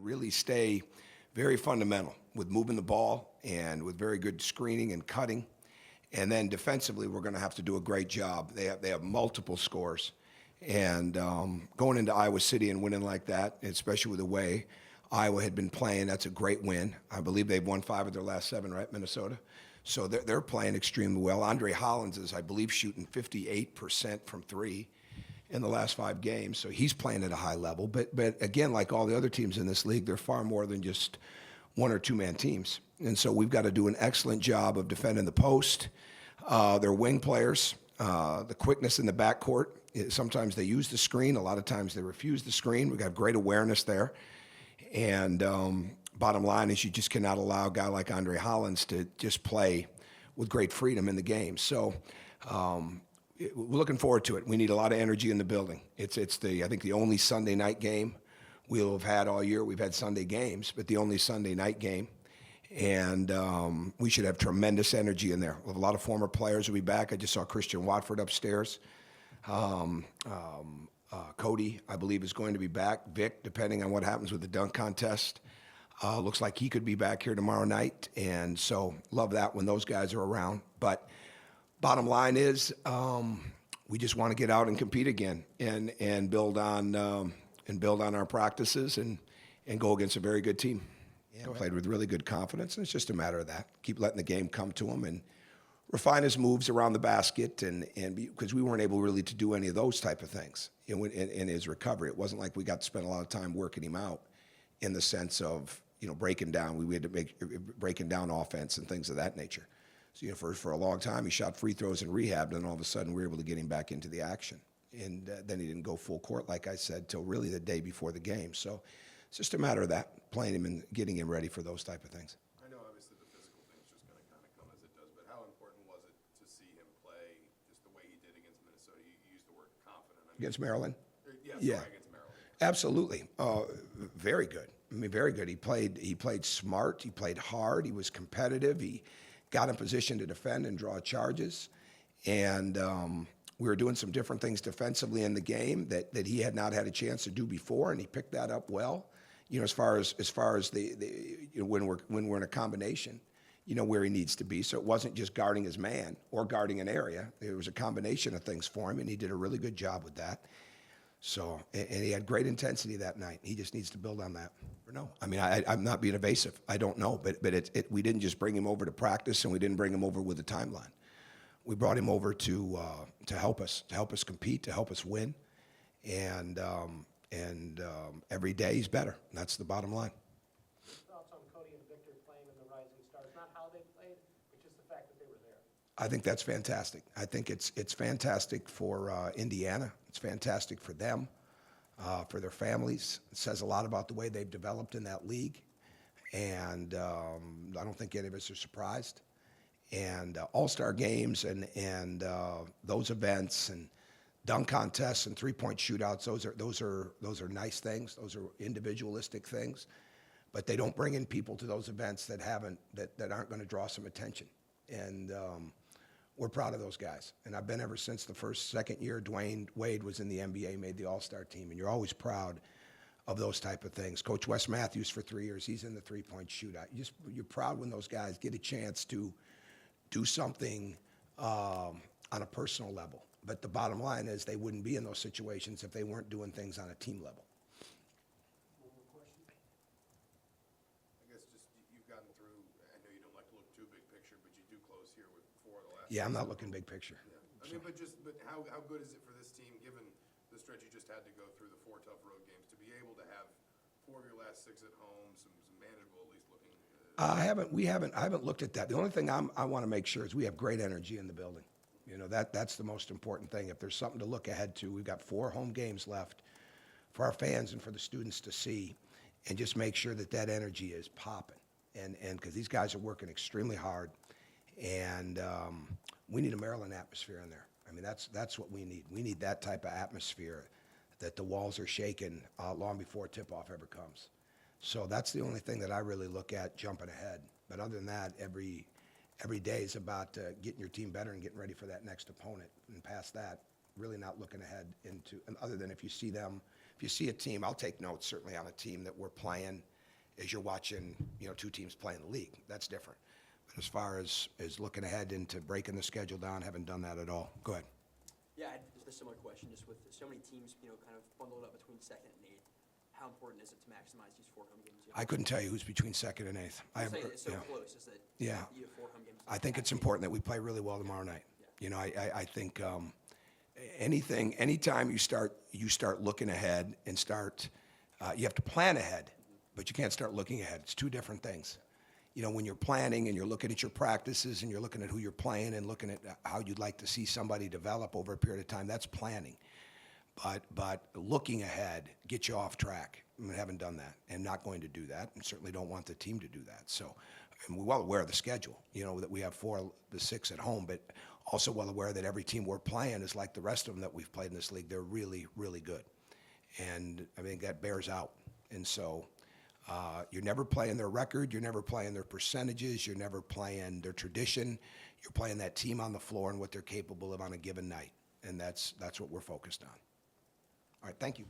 really stay very fundamental with moving the ball and with very good screening and cutting. And then defensively, we're going to have to do a great job. They have multiple scores. And going into Iowa City and winning like that, especially with the way Iowa had been playing, that's a great win. I believe they've won 5 of their last 7, right, Minnesota? So they're playing extremely well. Andre Hollins is, I believe, shooting 58% from 3 in the last 5 games. So he's playing at a high level. But again, like all the other teams in this league, they're far more than just 1 or 2 man teams. And so we've got to do an excellent job of defending the post. Their wing players, the quickness in the backcourt. Sometimes they use the screen. A lot of times they refuse the screen. We've got great awareness there. And bottom line is you just cannot allow a guy like Andre Hollins to just play with great freedom in the game. So we're looking forward to it. We need a lot of energy in the building. It's I think the only Sunday night game we'll have had all year. We've had Sunday games, but the only Sunday night game. And we should have tremendous energy in there. We'll have a lot of former players will be back. I just saw Christian Watford upstairs. Cody, I believe, is going to be back. Vic, depending on what happens with the dunk contest, looks like he could be back here tomorrow night. And so love that when those guys are around. But bottom line is we just want to get out and compete again and build on our practices and go against a very good team. Yeah, played with really good confidence, and it's just a matter of that. Keep letting the game come to him and refine his moves around the basket, and because we weren't able really to do any of those type of things in his recovery. It wasn't like we got to spend a lot of time working him out in the sense of breaking down. We had to make breaking down offense and things of that nature. So for a long time he shot free throws in rehab, and all of a sudden we were able to get him back into the action, and then he didn't go full court like I said till really the day before the game. So it's just a matter of that, playing him and getting him ready for those type of things. I know obviously the physical thing's just going to kind of come as it does, but how important was it to see him play just the way he did against Minnesota? You used the word confident. Against Maryland? Yeah. Against Maryland. Absolutely. Very good. I mean, very good. He played smart. He played hard. He was competitive. He got in position to defend and draw charges. And we were doing some different things defensively in the game that he had not had a chance to do before, and he picked that up well. As far as when we're in a combination, where he needs to be. So it wasn't just guarding his man or guarding an area. It was a combination of things for him, and he did a really good job with that. So, and he had great intensity that night. He just needs to build on that. Or no, I mean, I'm not being evasive. I don't know, but we didn't just bring him over to practice, and we didn't bring him over with a timeline. We brought him over to help us compete, to help us win, and every day he's better. And that's the bottom line. Thoughts on Cody and Victor playing in the Rising Stars? Not how they played, but just the fact that they were there. I think that's fantastic. I think it's fantastic for Indiana. It's fantastic for them, for their families. It says a lot about the way they've developed in that league, and I don't think any of us are surprised. And AllStar games and those events and dunk contests and three-point shootouts, those are nice things. Those are individualistic things, but they don't bring in people to those events that aren't going to draw some attention. And we're proud of those guys. And I've been ever since the second year Dwayne Wade was in the NBA, made the All-Star team, and you're always proud of those type of things. Coach Wes Matthews for 3 years, he's in the three-point shootout. You're proud when those guys get a chance to do something on a personal level. But the bottom line is they wouldn't be in those situations if they weren't doing things on a team level. One more question. I guess just you've gotten through, I know you don't like to look too big picture, but you do close here with 4 of the last. Yeah, I'm not looking big picture. Yeah. I mean, but how good is it for this team, given the stretch you just had to go through, the 4 tough road games, to be able to have 4 of your last 6 at home, some manageable at least looking? I haven't looked at that. The only thing I want to make sure is we have great energy in the building. That's the most important thing. If there's something to look ahead to, we've got 4 home games left for our fans and for the students to see, and just make sure that energy is popping. And because these guys are working extremely hard, and we need a Maryland atmosphere in there. I mean, that's what we need. We need that type of atmosphere, that the walls are shaking long before tip-off ever comes. So that's the only thing that I really look at jumping ahead. But other than that, every day is about getting your team better and getting ready for that next opponent. And past that, really not looking ahead into, and other than if you see a team, I'll take notes certainly on a team that we're playing as you're watching, two teams play in the league. That's different. But as far as looking ahead into breaking the schedule down, haven't done that at all. Go ahead. Yeah, I had a similar question, just with so many teams, kind of bundled up between second and eighth. How important is it to maximize these 4 home games? I couldn't tell you who's between second and eighth. I'm saying it's so close, is that Yeah. you have 4 home games. I think it's important that we play really well tomorrow night. I think anytime you start looking ahead and you have to plan ahead, but you can't start looking ahead. It's two different things. When you're planning and you're looking at your practices and you're looking at who you're playing and looking at how you'd like to see somebody develop over a period of time, that's planning. But looking ahead gets you off track. I haven't done that and not going to do that, and certainly don't want the team to do that. So I'm well aware of the schedule, that we have 4 of the 6 at home, but also well aware that every team we're playing is like the rest of them that we've played in this league. They're really, really good. And I think that bears out. And so you're never playing their record. You're never playing their percentages. You're never playing their tradition. You're playing that team on the floor and what they're capable of on a given night. And that's what we're focused on. All right, thank you.